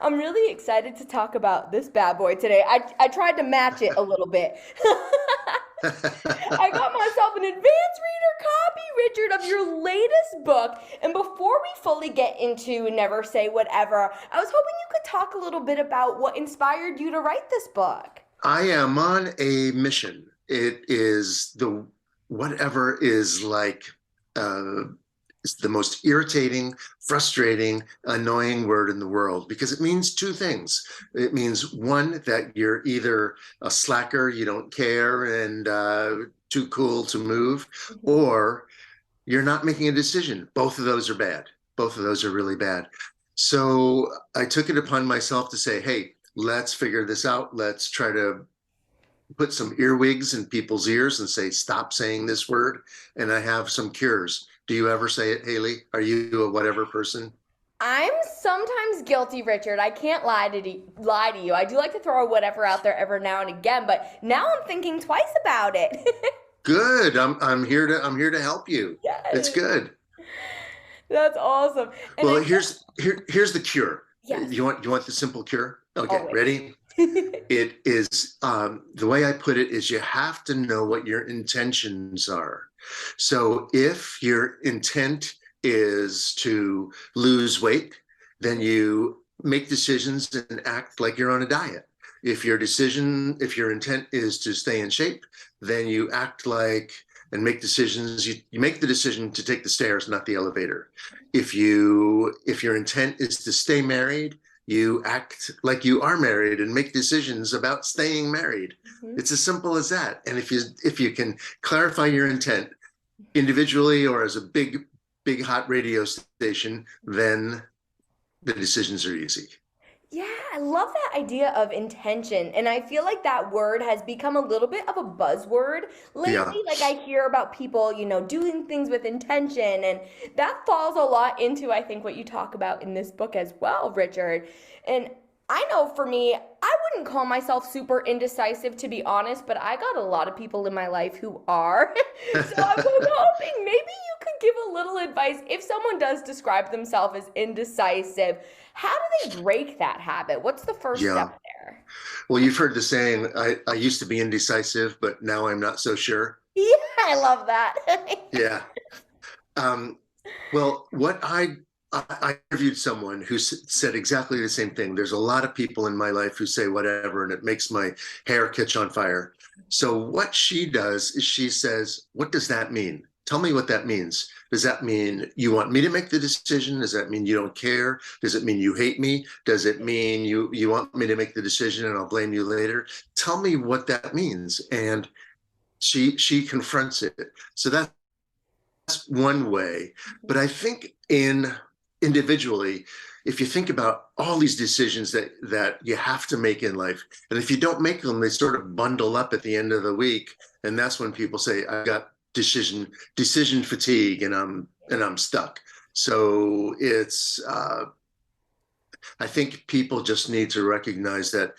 I'm really excited to talk about this bad boy today. I tried to match it a little bit. I got myself an advanced reader copy, Richard, of your latest book. And before we fully get into Never Say Whatever, I was hoping you could talk a little bit about what inspired you to write this book. I am on a mission. It is the whatever is like uh, it's the most irritating, frustrating, annoying word in the world because it means two things. It means one, that you're either a slacker, you don't care, and too cool to move, Mhm. or you're not making a decision. Both of those are bad. Both of those are really bad. So I took it upon myself to say, hey, let's figure this out. Let's try to put some earwigs in people's ears and say, stop saying this word. And I have some cures. Do you ever say it, Haley? Are you a whatever person? I'm sometimes guilty, Richard. I can't lie to you. I do like to throw whatever out there every now and again, but now I'm thinking twice about it. Good. I'm here to help you. It's Yes. good. That's awesome. And Well, I here's the cure. yes, You want the simple cure? Okay, always. ready? It is the way I put it is you have to know what your intentions are. So if your intent is to lose weight, then you make decisions and act like you're on a diet. If your intent is to stay in shape, then you act like and make decisions. You make the decision to take the stairs, not the elevator. If your intent is to stay married, you act like you are married and make decisions about staying married. Mhm. It's as simple as that. And if you can clarify your intent individually or as a big hot radio station, then the decisions are easy. Yeah, I love that idea of intention. And I feel like that word has become a little bit of a buzzword Yeah. lately. Like I hear about people, doing things with intention. And that falls a lot into, I think, what you talk about in this book as well, Richard. And I know for me, I wouldn't call myself super indecisive, to be honest, but I got a lot of people in my life who are. So I was hoping maybe you could give a little advice if someone does describe themselves as indecisive. How do they break that habit? What's the first Yeah. step there? Well, you've heard the saying, I used to be indecisive, but now I'm not so sure. Yeah, I love that. Yeah. Um, well, I interviewed someone who said exactly the same thing. There's a lot of people in my life who say whatever, and it makes my hair catch on fire. So what she does is she says, "What does that mean? Tell me what that means. Does that mean you want me to make the decision? Does that mean you don't care? Does it mean you hate me? Does it mean you want me to make the decision and I'll blame you later? Tell me what that means." And she confronts it. So that's one way. But I think in individually, if you think about all these decisions that you have to make in life, and if you don't make them, they sort of bundle up at the end of the week, and that's when people say, "I got decision fatigue, and I'm stuck." So I think people just need to recognize that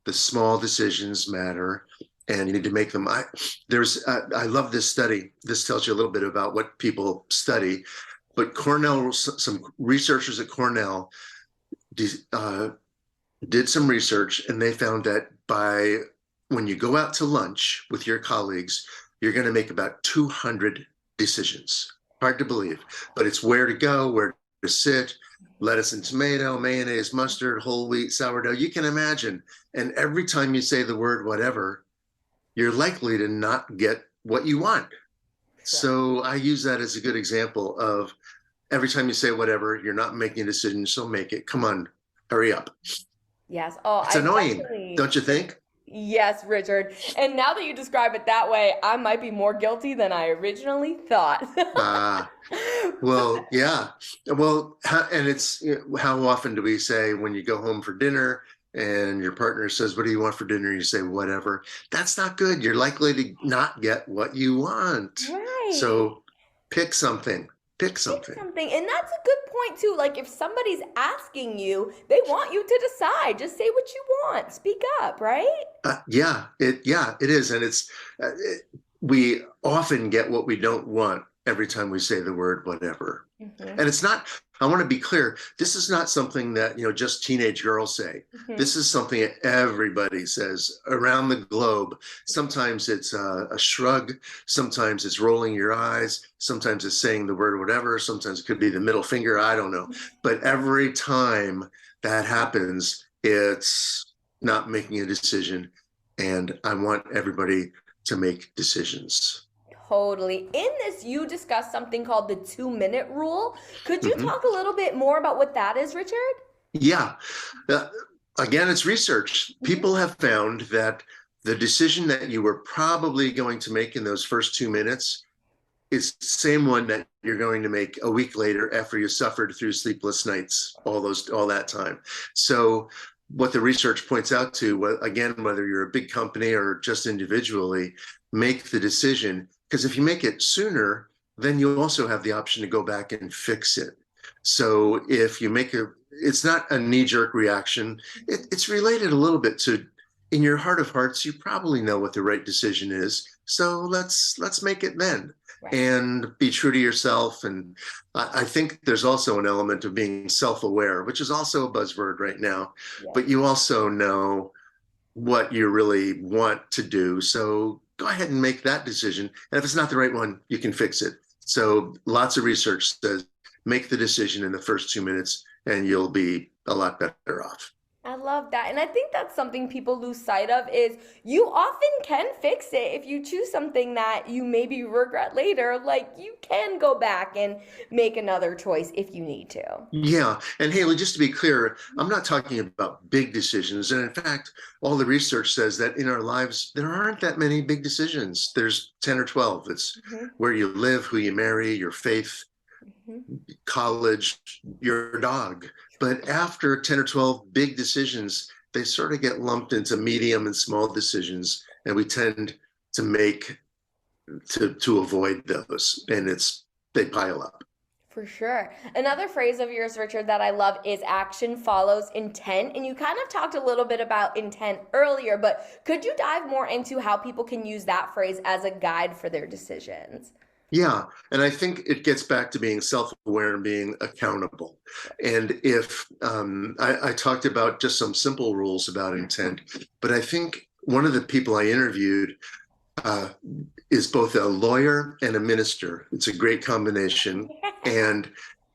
the small decisions matter and you need to make them. I love this study. This tells you a little bit about what people study, but some researchers at Cornell uh, did some research and they found that when you go out to lunch with your colleagues, you're going to make about 200 decisions. Hard to believe, but it's where to go, where to sit, lettuce and tomato, mayonnaise, mustard, whole wheat, sourdough. You can imagine. And every time you say the word whatever, you're likely to not get what you want. So I use that as a good example of every time you say whatever, you're not making a decision, so make it. Come on, hurry up. Yes. Oh, It's I annoying, definitely. don't you think? Yes, Richard. And now that you describe it that way, I might be more guilty than I originally thought. Uh, well, yeah. Well, and it's how often do we say when you go home for dinner and your partner says, "What do you want for dinner?" You say, "Whatever." That's not good. You're likely to not get what you want. Right. So pick something. Pick Pick something. something. And that's a good point too. Like if somebody's asking you, they want you to decide. Just say what you want. Speak up, right? Yeah, it is, and we often get what we don't want every time we say the word whatever. Hmm. And it's not I want to be clear. This is not something that, just teenage girls say. Mhm. This is something that everybody says around the globe. Sometimes it's a shrug. Sometimes it's rolling your eyes. Sometimes it's saying the word whatever. Sometimes it could be the middle finger. I don't know. But every time that happens, it's not making a decision. And I want everybody to make decisions. Totally. In this, you discussed something called the 2-minute rule. Could you Mhm. talk a little bit more about what that is, Richard? Yeah. Uh, Again, it's research. Hmm. People have found that the decision that you were probably going to make in those first 2 minutes is the same one that you're going to make a week later after you suffered through sleepless nights all that time. So what the research points out to, again, whether you're a big company or just individually, make the decision, because if you make it sooner, then you also have the option to go back and fix it. So if you make it's not a knee-jerk reaction. It's related a little bit to, in your heart of hearts, you probably know what the right decision is. So let's make it then, Right. and be true to yourself. And I think there's also an element of being self-aware, which is also a buzzword right now. Yes. But you also know what you really want to do. So go ahead and make that decision. And if it's not the right one, you can fix it. So lots of research says make the decision in the first 2 minutes and you'll be a lot better off. I love that. And I think that's something people lose sight of is you often can fix it if you choose something that you maybe regret later. Like you can go back and make another choice if you need to. Yeah. And Haley, just to be clear, I'm not talking about big decisions. And in fact, all the research says that in our lives, there aren't that many big decisions. There's 10 or 12. It's Hmm. where you live, who you marry, your faith, Hmm. college, your dog. But after 10 or 12 big decisions, they sort of get lumped into medium and small decisions. And we tend to make to avoid those. And they pile up. For sure. Another phrase of yours, Richard, that I love is action follows intent. And you kind of talked a little bit about intent earlier, but could you dive more into how people can use that phrase as a guide for their decisions? Yeah, and I think it gets back to being self-aware and being accountable. And if I talked about just some simple rules about intent, but I think one of the people I interviewed uh, is both a lawyer and a minister. It's a great combination, and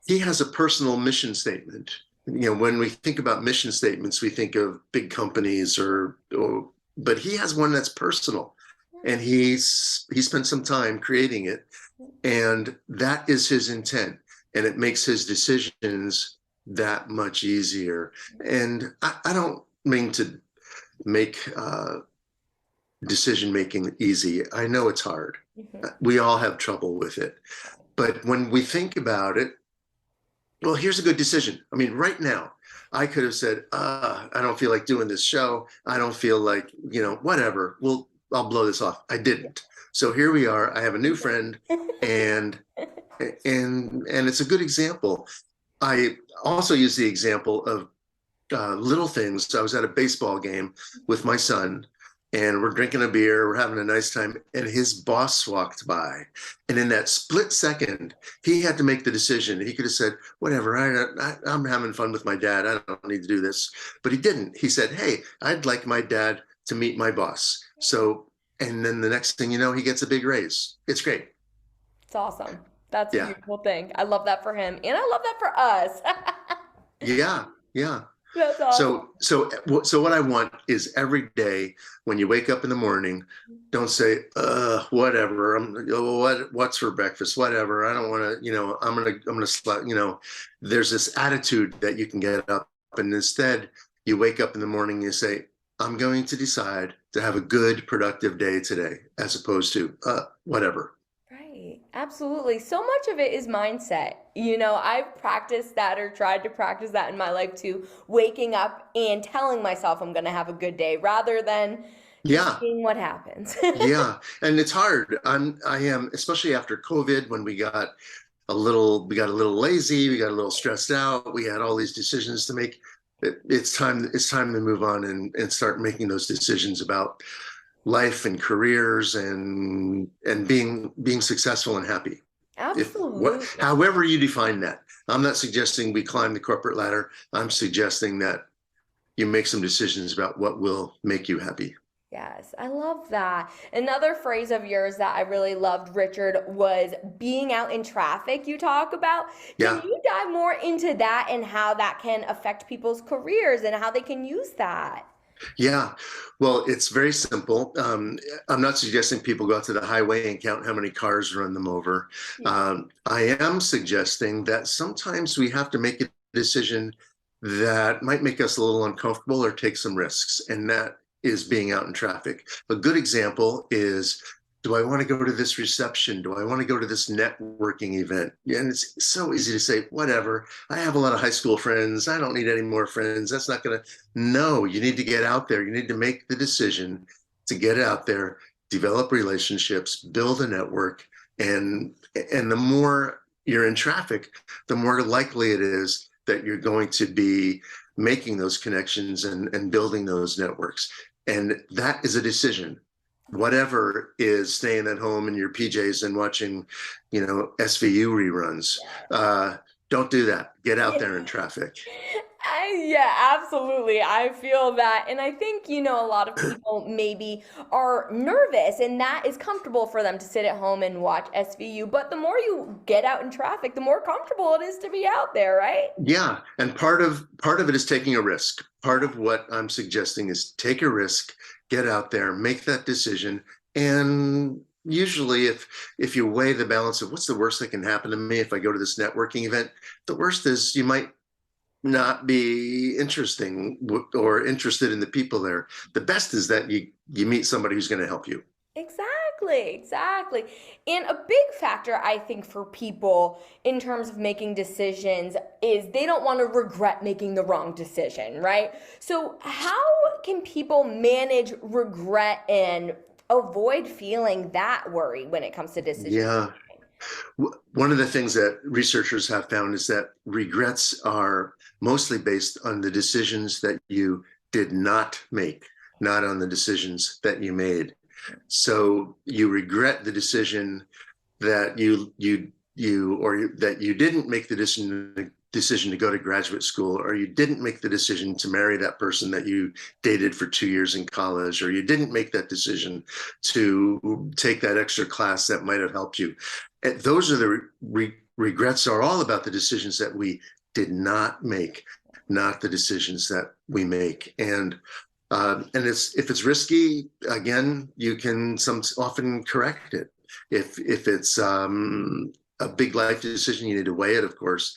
he has a personal mission statement. When we think about mission statements, we think of big companies but he has one that's personal, and he spent some time creating it, and that is his intent, and it makes his decisions that much easier. And I don't mean to make decision making easy. I know it's hard. Mhm. We all have trouble with it. But when we think about it, well, here's a good decision. I mean, right now, I could have said, I don't feel like doing this show. I don't feel like, whatever. Well, I'll blow this off. I didn't. So here we are. I have a new friend, and and it's a good example. I also use the example of little things. I was at a baseball game with my son, and we're drinking a beer, we're having a nice time, and his boss walked by. And in that split second, he had to make the decision. He could have said, whatever, I'm having fun with my dad. I don't need to do this. But he didn't. He said, hey, I'd like my dad to meet my boss. So, and then the next thing you know, he gets a big raise. It's great. It's awesome. That's a Yeah. beautiful thing. I love that for him. And I love that for us. Yeah. Yeah. That's awesome. So what I want is every day when you wake up in the morning, don't say, whatever. What's for breakfast? Whatever. I don't want to, there's this attitude that you can get up, and instead you wake up in the morning and you say, I'm going to decide to have a good, productive day today, as opposed to, whatever. Right. Absolutely. So much of it is mindset. I've practiced that or tried to practice that in my life too, waking up and telling myself I'm going to have a good day rather than just Yeah. seeing what happens. Yeah. And it's hard. I am, especially after COVID, when we got a little lazy, we got a little stressed out, we had all these decisions to make. It's time to move on and start making those decisions about life and careers and being successful and happy. If what Absolutely. however you define that. I'm not suggesting we climb the corporate ladder. I'm suggesting that you make some decisions about what will make you happy. Yes, I love that. Another phrase of yours that I really loved, Richard, was being out in traffic, you talk about. Can Yeah. you dive more into that and how that can affect people's careers and how they can use that? Yeah, well, it's very simple. I'm not suggesting people go out to the highway and count how many cars run them over. Yeah. I am suggesting that sometimes we have to make a decision that might make us a little uncomfortable or take some risks, and that is being out in traffic. A good example is, do I want to go to this reception? Do I want to go to this networking event? And it's so easy to say, whatever. I have a lot of high school friends. I don't need any more friends. That's not going to. No, you need to get out there. You need to make the decision to get out there, develop relationships, build a network, and the more you're in traffic, the more likely it is that you're going to be making those connections and building those networks. And that is a decision. Whatever is staying at home in your PJs and watching, SVU reruns. Don't do that. Get out there in traffic. Yeah, absolutely. I feel that. And I think, a lot of people maybe are nervous and that is comfortable for them to sit at home and watch SVU. But the more you get out in traffic, the more comfortable it is to be out there, right? Yeah, and part of it is taking a risk. Part of what I'm suggesting is take a risk, get out there, make that decision, and usually if you weigh the balance of what's the worst that can happen to me if I go to this networking event, the worst is you might not be interesting or interested in the people there. The best is that you meet somebody who's going to help you. Exactly, exactly. And a big factor, I think, for people in terms of making decisions is they don't want to regret making the wrong decision, right? So, how can people manage regret and avoid feeling that worry when it comes to decision Yeah. making? One of the things that researchers have found is that regrets are mostly based on the decisions that you did not make, not on the decisions that you made. So you regret the decision that that you didn't make the decision to go to graduate school, or you didn't make the decision to marry that person that you dated for 2 years in college, or you didn't make that decision to take that extra class that might have helped you. And those are the regrets are all about the decisions that we did not make, not the decisions that we make. And if it's risky, again, you can often correct it. If it's a big life decision, you need to weigh it, of course.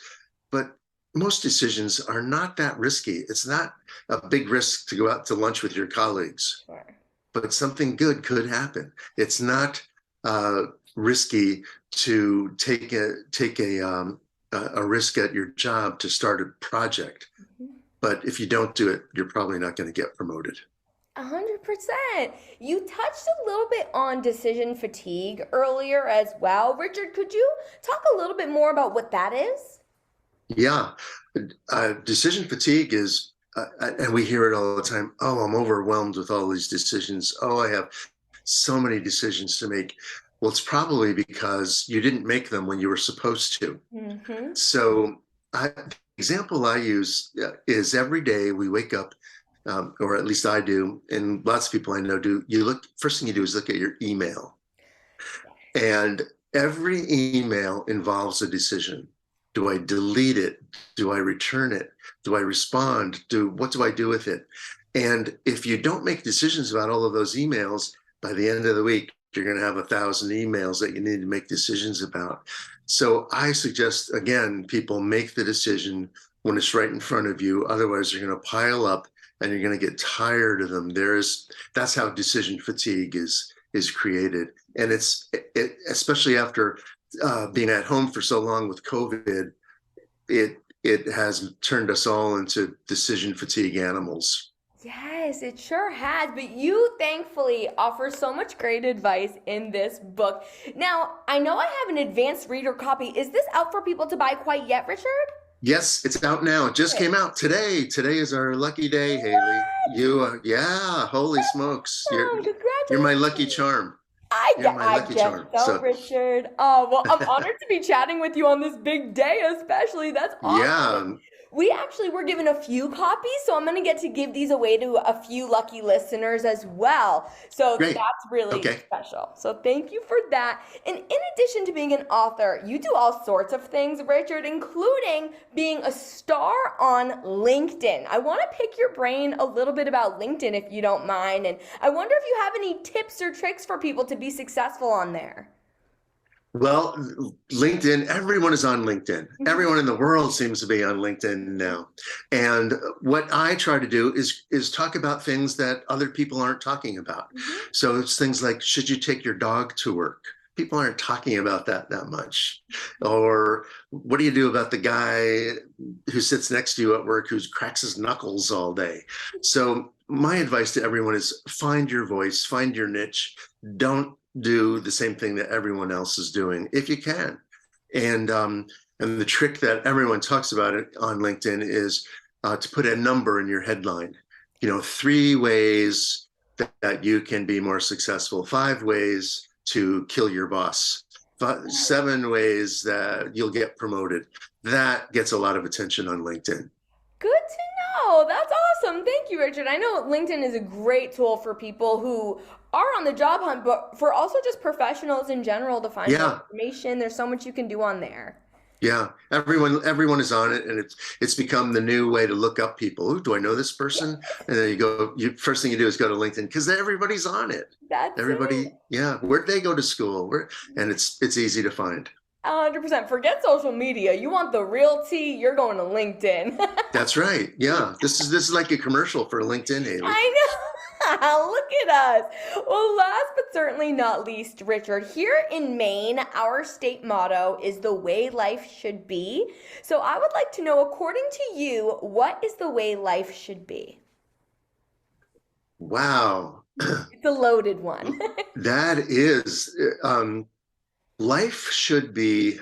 But most decisions are not that risky. It's not a big risk to go out to lunch with your colleagues, Sure. but something good could happen. It's not risky to take a risk at your job to start a project. Mhm. But if you don't do it, you're probably not going to get promoted. 100%. You touched a little bit on decision fatigue earlier as well. Richard, could you talk a little bit more about what that is? Yeah, decision fatigue is, and we hear it all the time. Oh, I'm overwhelmed with all these decisions. Oh, I have so many decisions to make. Well, it's probably because you didn't make them when you were supposed to. Mm-hmm. So, the example I use is every day we wake up, or at least I do, and lots of people I know do. First thing you do is look at your email, and every email involves a decision. Do I delete it? Do I return it? Do I respond? What do I do with it? And if you don't make decisions about all of those emails, by the end of the week, you're going to have 1,000 emails that you need to make decisions about. So I suggest, again, people make the decision when it's right in front of you. Otherwise, you're going to pile up and you're going to get tired of them. That's how decision fatigue is created. And especially after being at home for so long with COVID, it has turned us all into decision fatigue animals. Yes, it sure has. But you thankfully offer so much great advice in this book. Now, I know I have an advanced reader copy. Is this out for people to buy quite yet, Richard? Yes, it's out now. It just came out today. Today is our lucky day, Haley. What? Yeah, holy smokes. Oh, You're my lucky congratulations. charm. You're my I lucky guess charm. so, So Richard. Oh, well, I'm honored to be chatting with you on this big day, especially. That's awesome. yeah, We actually were given a few copies, so I'm going to get to give these away to a few lucky listeners as well. So great. that's really Okay. special. So thank you for that. And in addition to being an author, you do all sorts of things, Richard, including being a star on LinkedIn. I want to pick your brain a little bit about LinkedIn if you don't mind. And I wonder if you have any tips or tricks for people to be successful on there. Well, LinkedIn, everyone is on LinkedIn. Mhm. Everyone in the world seems to be on LinkedIn now. And what I try to do is talk about things that other people aren't talking about. Mhm. So it's things like, should you take your dog to work? People aren't talking about that much. Or what do you do about the guy who sits next to you at work who cracks his knuckles all day? So my advice to everyone is find your voice, find your niche. Don't do the same thing that everyone else is doing if you can. And the trick that everyone talks about it on LinkedIn is to put a number in your headline. 3 ways that you can be more successful, 5 ways to kill your boss, 7 ways that you'll get promoted. That gets a lot of attention on LinkedIn. Good to know. That's awesome. Thank you, Richard. I know LinkedIn is a great tool for people who are on the job hunt, but for also just professionals in general to find more Yeah, information. There's so much you can do on there. yeah, everyone is on it, and it's become the new way to look up people. Ooh, do I know this person? And then you first thing you do is go to LinkedIn because everybody's on it. That's it. Everybody, yeah, where'd they go to school? And it's easy to find. 100%. Forget social media. You want the real tea, you're going to LinkedIn. That's right. Yeah, this is like a commercial for LinkedIn, Haley. I know. Look at us. Well, last but certainly not least, Richard, here in Maine, our state motto is the way life should be. So I would like to know, according to you, what is the way life should be? Wow, It's a loaded one. that is life should be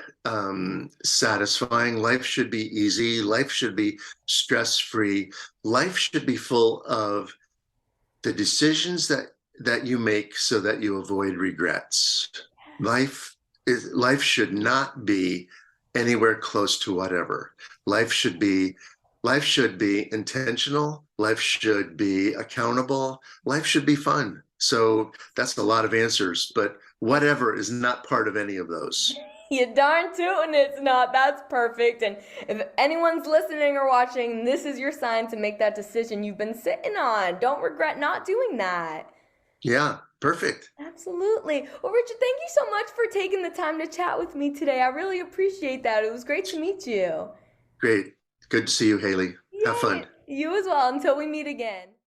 satisfying. Life should be easy. Life should be stress-free. Life should be full of the decisions that you make so that you avoid regrets. Life should not be anywhere close to whatever. Life should be life should be intentional. Life should be accountable. Life should be fun. So that's a lot of answers, but whatever is not part of any of those. You darn tootin' it's not. That's perfect. And if anyone's listening or watching, this is your sign to make that decision you've been sitting on. Don't regret not doing that. Yeah, perfect. Absolutely. Well, Richard, thank you so much for taking the time to chat with me today. I really appreciate that. It was great to meet you. Great. Good to see you, Haley. Have Yay. fun. You as well. Until we meet again.